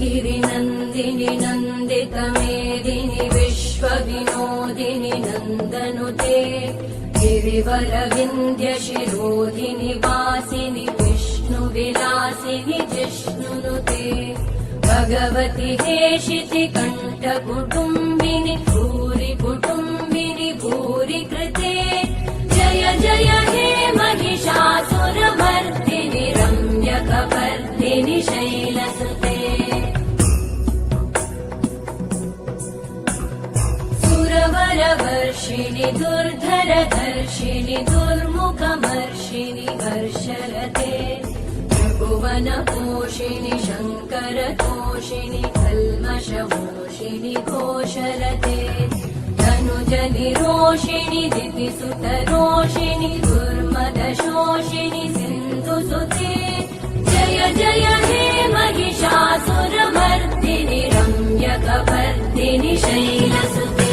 गिरिनन्दिनि नन्दितमेदिनि विश्वविनोदिनि नन्दनुते गिरिवरविन्द्यशिरोधिनि वासिनि विष्णुविलासिनि जिष्णुनुते भगवति हेशिति कण्ठकुटुम्बिनि भूरि कुटुम्बिनि भूरि कृते जय जय हे महिषासुरमर्दिनि रम्यकपर्दिनि शैलसुते सुरवरवर्षिणि दुर्धरधर्षिणि दुर्मुखमर्षिणि हर्षरते त्रिभुवनपोषिणि शङ्करतोषिणि कल्मषमोषिणि घोषरते धनुजनिरोषिणि दितिसुतरोषिणि दुर्मदशोषिणि सिन्धुसुते जय जय हे महिषासुरमर्दिनि रम्यकपर्दिनि शैलसुते